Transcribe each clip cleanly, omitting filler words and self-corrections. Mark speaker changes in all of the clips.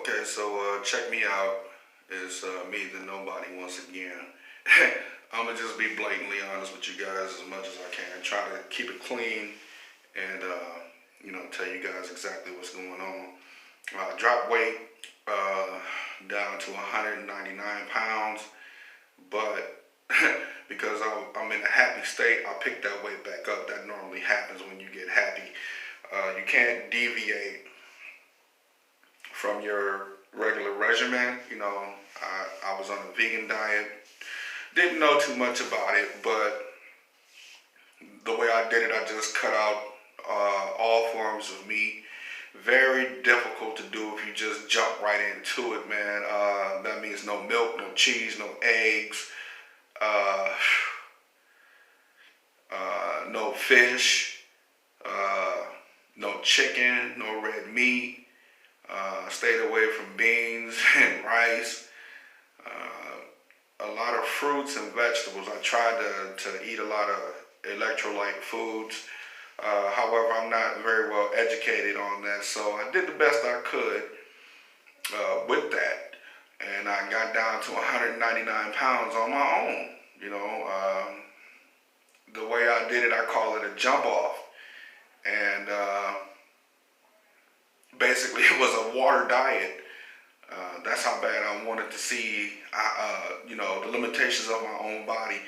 Speaker 1: Okay, so check me out. It's me, the nobody, once again. I'm gonna just be blatantly honest with you guys as much as I can. Try to keep it clean and tell you guys exactly what's going on. Drop weight down to 199 pounds, but because I'm in a happy state, I picked that weight back up. That normally happens when you get happy. You can't deviate from your regular regimen. I was on a vegan diet. Didn't know too much about it, but the way I did it, I just cut out all forms of meat. Very difficult to do if you just jump right into it, man. That means no milk, no cheese, no eggs, uh, no fish, no chicken, no red meat. Stayed away from beans and rice. A lot of fruits and vegetables. I tried to eat a lot of electrolyte foods. However, I'm not very well educated on that, so I did the best I could with that. And I got down to 199 pounds on my own. The way I did it, I call it a jump off. And basically, it was a water diet. That's how bad I wanted to see, the limitations of my own body.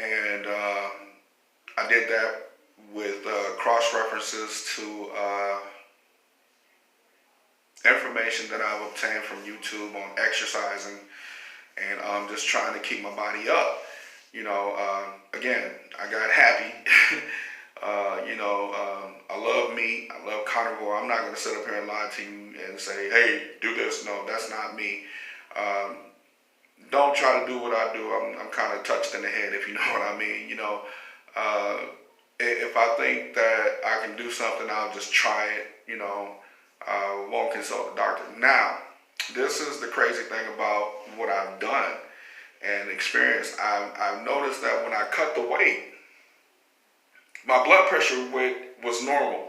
Speaker 1: And I did that with cross references to information that I've obtained from YouTube on exercising and just trying to keep my body up. Again, I got happy. I love meat. I love carnivore. I'm not going to sit up here and lie to you and say, hey, do this. No, that's not me. Don't try to do what I do. I'm kind of touched in the head, if you know what I mean. If I think that I can do something, I'll just try it. Won't consult the doctor. Now, this is the crazy thing about what I've done and experienced. I've noticed that when I cut the weight, my blood pressure was normal.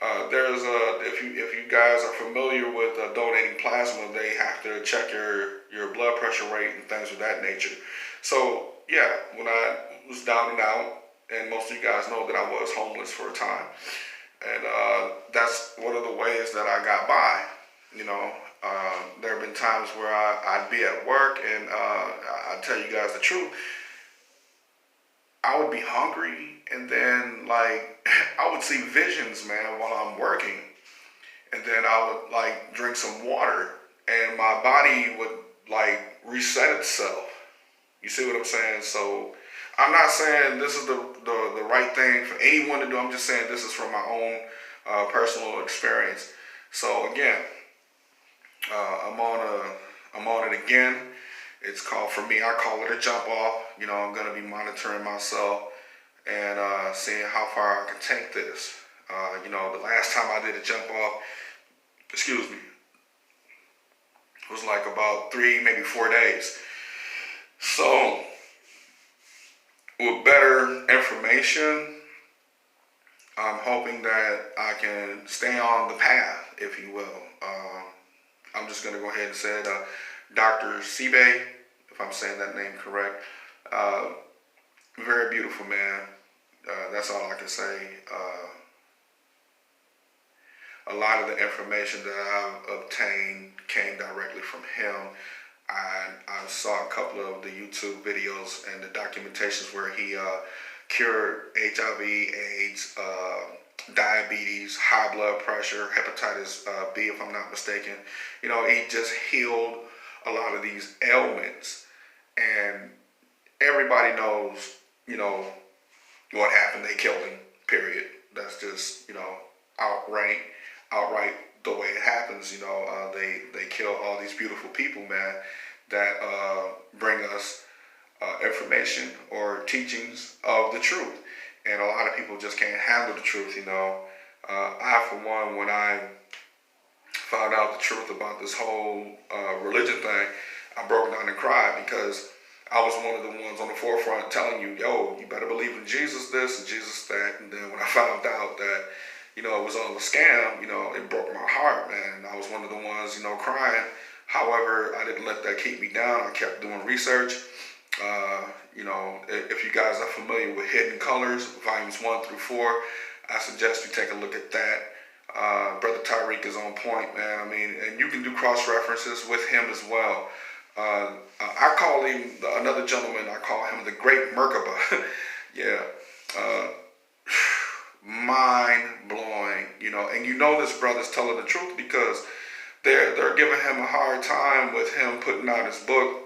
Speaker 1: If you guys are familiar with donating plasma, they have to check your blood pressure rate and things of that nature. So yeah, when I was down and out, and most of you guys know that I was homeless for a time, and that's one of the ways that I got by. There have been times where I'd be at work, and I tell you guys the truth, I would be hungry, and then I would see visions, man, while I'm working, and then I would drink some water, and my body would reset itself. You see what I'm saying? So I'm not saying this is the right thing for anyone to do. I'm just saying this is from my own personal experience. So again, I'm on it again. It's called, for me, I call it a jump off. I'm going to be monitoring myself and seeing how far I can take this. The last time I did a jump off, it was about 3, maybe 4 days. So, with better information, I'm hoping that I can stay on the path, if you will. I'm just going to go ahead and say it. Dr. Seabay, if I'm saying that name correct. Very beautiful man. That's all I can say. A lot of the information that I've obtained came directly from him. I saw a couple of the YouTube videos and the documentations where he cured HIV, AIDS, diabetes, high blood pressure, hepatitis B, if I'm not mistaken. He just healed a lot of these ailments, and everybody knows, what happened. They killed him, period. That's just, outright the way it happens. They kill all these beautiful people, man, that bring us information or teachings of the truth. And a lot of people just can't handle the truth, I, for one, when I found out the truth about this whole religion thing, I broke down and cried, because I was one of the ones on the forefront telling you, yo, you better believe in Jesus this and Jesus that. And then when I found out that, it was all a scam, it broke my heart, man. I was one of the ones was, crying. However, I didn't let that keep me down. I kept doing research. If you guys are familiar with Hidden Colors, volumes 1 through 4, I suggest you take a look at that. Brother Tariq is on point, man. I mean, and you can do cross references with him as well. I call him, another gentleman, I call him the Great Merkaba. Yeah. Mind blowing, and this brother's telling the truth because they're giving him a hard time with him putting out his book.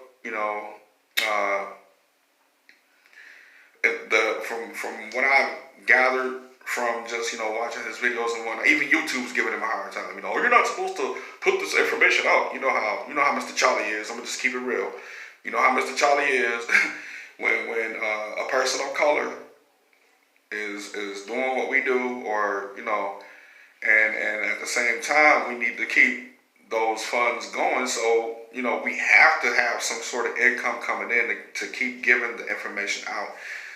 Speaker 1: From what I've gathered from just watching his videos and whatnot, even YouTube's giving him a hard time. You're not supposed to put this information out. You know how Mr. Charlie is. I'm gonna just keep it real. You know how Mr. Charlie is when a person of color is doing what we do, or and at the same time we need to keep those funds going. So we have to have some sort of income coming in to keep giving the information out.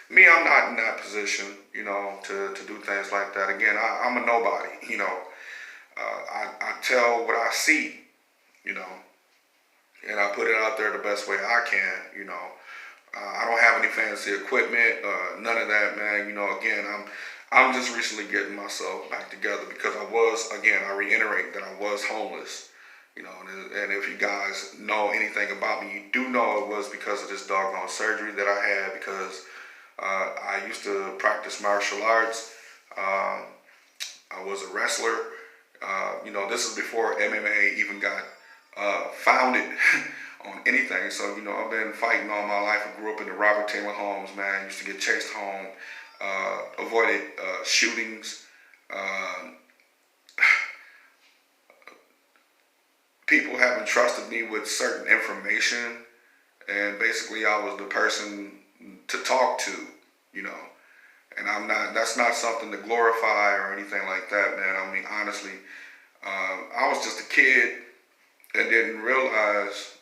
Speaker 1: Me, I'm not in that position, to do things like that. Again, I'm a nobody. I tell what I see, and I put it out there the best way I can. I don't have any fancy equipment, none of that, man. Again, I'm just recently getting myself back together because I reiterate that I was homeless. And if you guys know anything about me, you do know it was because of this doggone surgery that I had, because I used to practice martial arts. I was a wrestler. This is before MMA even got founded on anything. So, I've been fighting all my life. I grew up in the Robert Taylor homes, man. I used to get chased home, avoided shootings. People haven't trusted me with certain information, and basically I was the person to talk to, and that's not something to glorify or anything like that, man. I mean, honestly, I was just a kid and didn't realize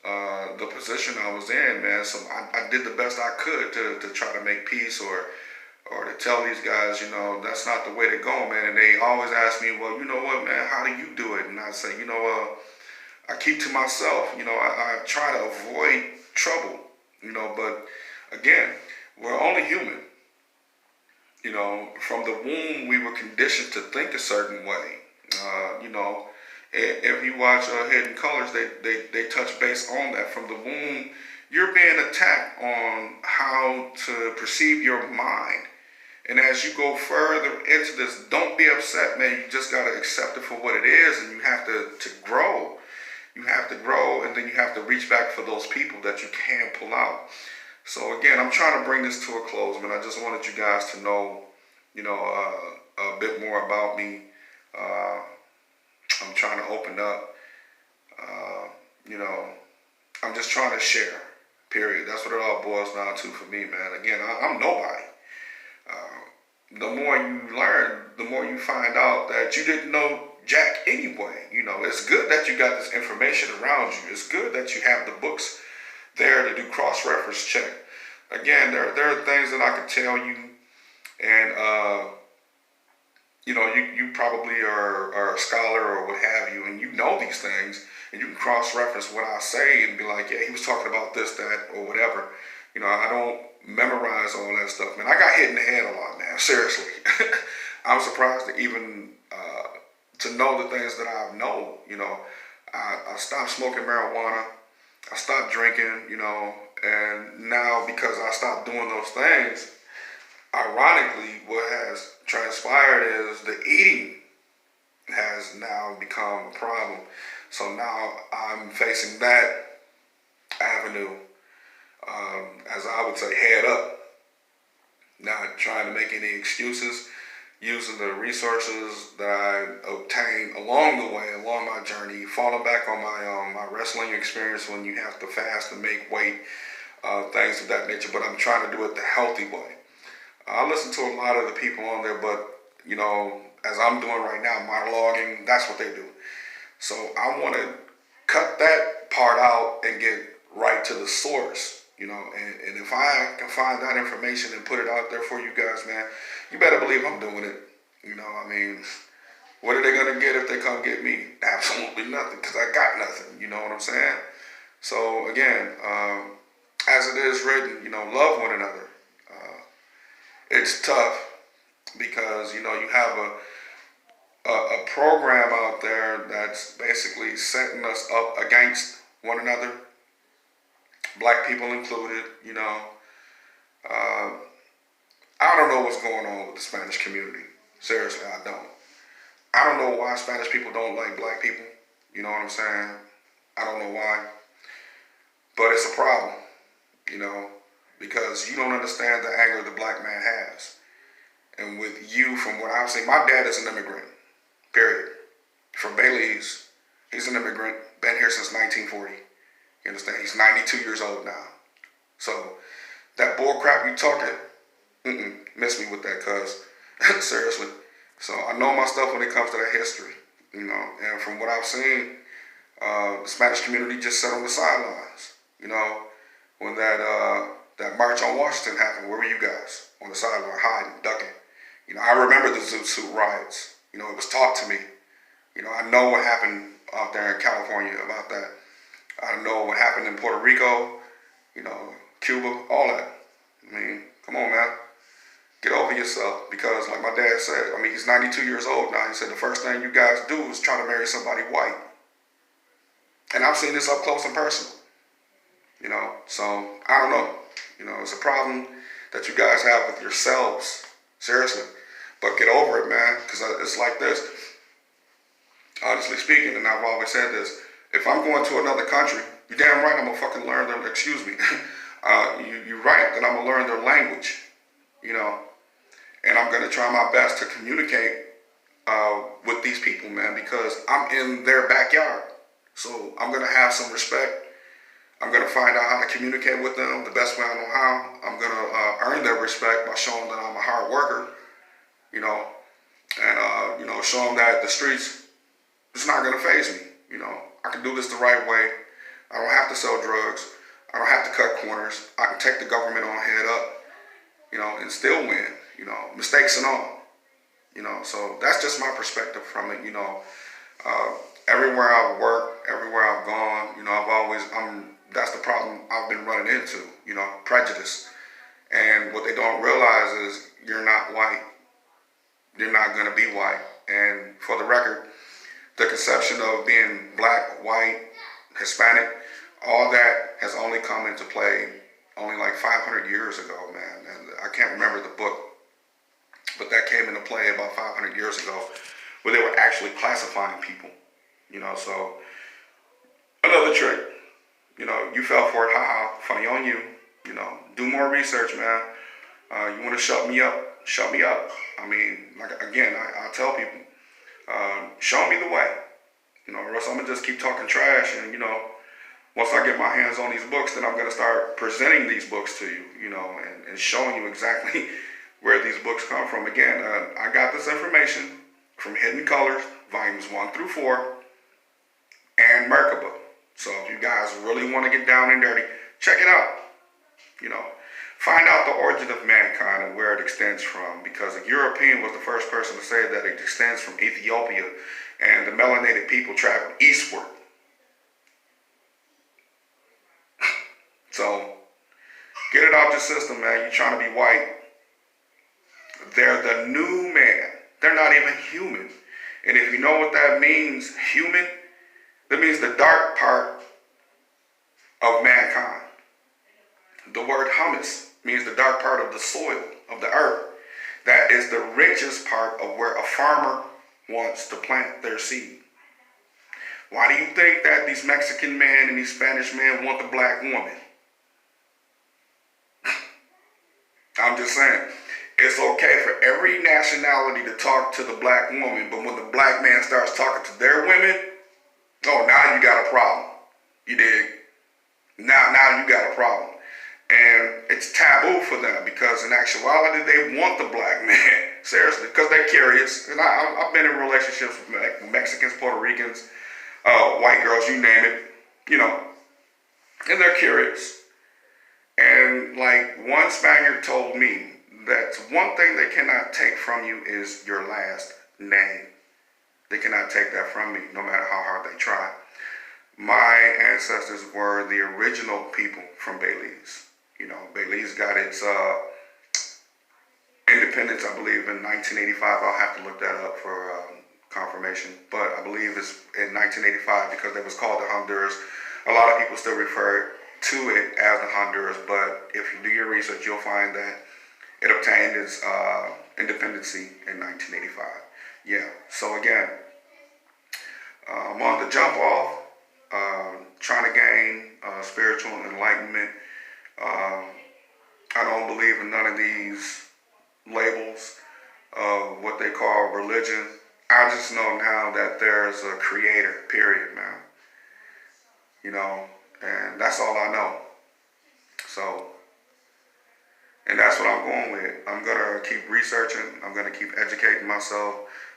Speaker 1: the position I was in, man. So I did the best I could to try to make peace, or to tell these guys, that's not the way to go, man. And they always ask me, well, you know what, man, how do you do it? And I say, I keep to myself. I try to avoid trouble, but again, we're only human. From the womb, we were conditioned to think a certain way. If you watch Hidden Colors, they touch base on that. From the womb, you're being attacked on how to perceive your mind. And as you go further into this, don't be upset, man. You just got to accept it for what it is, and you have to grow. You have to grow, and then you have to reach back for those people that you can pull out. So again, I'm trying to bring this to a close, man. I just wanted you guys to know, a bit more about me. I'm trying to open up. I'm just trying to share, period. That's what it all boils down to for me, man. Again, I'm nobody. The more you learn, the more you find out that you didn't know jack anyway. It's good that you got this information around you. It's good that you have the books there to do cross-reference check. Again, there are things that I can tell you, and you probably are a scholar or what have you, and you know these things, and you can cross-reference what I say and be like, yeah, he was talking about this, that, or whatever. I don't memorize all that stuff, man. I got hit in the head a lot, man. Seriously. I'm surprised to even to know the things that I know. I stopped smoking marijuana. I stopped drinking, and now because I stopped doing those things, ironically, what has transpired is the eating has now become a problem. So now I'm facing that avenue, as I would say, head up. Not trying to make any excuses, using the resources that I obtained along the way, along my journey, falling back on my wrestling experience when you have to fast and make weight, things of that nature. But I'm trying to do it the healthy way. I listen to a lot of the people on there, but as I'm doing right now, monologuing, that's what they do. So I want to cut that part out and get right to the source. And if I can find that information and put it out there for you guys, man, you better believe I'm doing it. What are they going to get if they come get me? Absolutely nothing, because I got nothing. You know what I'm saying? So again, as it is written, love one another. It's tough because you have a program out there that's basically setting us up against one another, black people included. Uh, I don't know what's going on with the Spanish community. Seriously, I don't. I don't know why Spanish people don't like black people. You know what I'm saying? I don't know why. But it's a problem, because you don't understand the anger the black man has. And with you, from what I've seen, my dad is an immigrant, period. From Belize. He's an immigrant, been here since 1940. You understand? He's 92 years old now. So that bull crap you talking, miss me with that, cuz seriously. So I know my stuff when it comes to that history, and from what I've seen, the Spanish community just sat on the sidelines. When that march on Washington happened, where were you guys? On the sideline, hiding, ducking. I remember the Zoot Suit riots. It was taught to me. I know what happened out there in California about that. I know what happened in Puerto Rico, Cuba, all that. I mean, come on, man. Get over yourself, because like my dad said, he's 92 years old now. He said the first thing you guys do is try to marry somebody white. And I've seen this up close and personal, so I don't know. It's a problem that you guys have with yourselves, seriously. But get over it, man, because it's like this. Honestly speaking, and I've always said this, if I'm going to another country, you're damn right I'm going to fucking learn their, excuse me, you're right that I'm going to learn their language, and I'm going to try my best to communicate with these people, man, because I'm in their backyard. So I'm going to have some respect. I'm going to find out how to communicate with them the best way I know how. I'm going to earn their respect by showing that I'm a hard worker, and, show them that the streets, it's not going to faze me. I can do this the right way. I don't have to sell drugs. I don't have to cut corners. I can take the government on head up, and still win, mistakes and all. So that's just my perspective from it, everywhere I've worked, everywhere I've gone, that's the problem I've been running into, prejudice. And what they don't realize is you're not white. You're not going to be white. And for the record, the conception of being black, white, Hispanic, all that has only come into play only like 500 years ago, man. And I can't remember the book, but that came into play about 500 years ago, where they were actually classifying people, so another trick, you fell for it, haha, funny on you, do more research, man. You want to shut me up? Shut me up. I tell people, show me the way, or else I'm going to just keep talking trash. And, once I get my hands on these books, then I'm going to start presenting these books to you, and showing you exactly where these books come from. Again, I got this information from Hidden Colors, volumes 1 through 4, and Merkaba. So if you guys really want to get down and dirty, check it out. Find out the origin of mankind and where it extends from, because a European was the first person to say that it extends from Ethiopia, and the melanated people traveled eastward. So get it out your system, man. You're trying to be white. They're the new man. They're not even human. And if you know what that means, human, that means the dark part of mankind. The word humus means the dark part of the soil, of the earth. That is the richest part of where a farmer wants to plant their seed. Why do you think that these Mexican men and these Spanish men want the black woman? I'm just saying, it's okay for every nationality to talk to the black woman, but when the black man starts talking to their women, oh, now you got a problem. You dig? Now you got a problem. And it's taboo for them, because in actuality, they want the black man. Seriously, because they're curious. And I've been in relationships with Mexicans, Puerto Ricans, white girls, you name it, and they're curious. And like one Spaniard told me that one thing they cannot take from you is your last name. They cannot take that from me, no matter how hard they try. My ancestors were the original people from Belize. You know, Belize got its independence, I believe, in 1985. I'll have to look that up for confirmation, but I believe it's in 1985 because it was called the Honduras. A lot of people still refer to it as the Honduras, but if you do your research, you'll find that it obtained its independency in 1985. Yeah, so again, I'm on the jump off, trying to gain spiritual enlightenment. I don't believe in none of these labels of what they call religion. I just know now that there's a creator, period, man. You know, and that's all I know. So, and that's what I'm going with. I'm going to keep researching. I'm going to keep educating myself.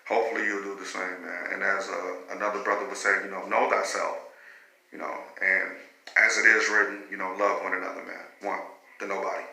Speaker 1: Hopefully you'll do the same, man. And as another brother would say, you know thyself. You know, and as it is written, you know, love one another, man. One to nobody.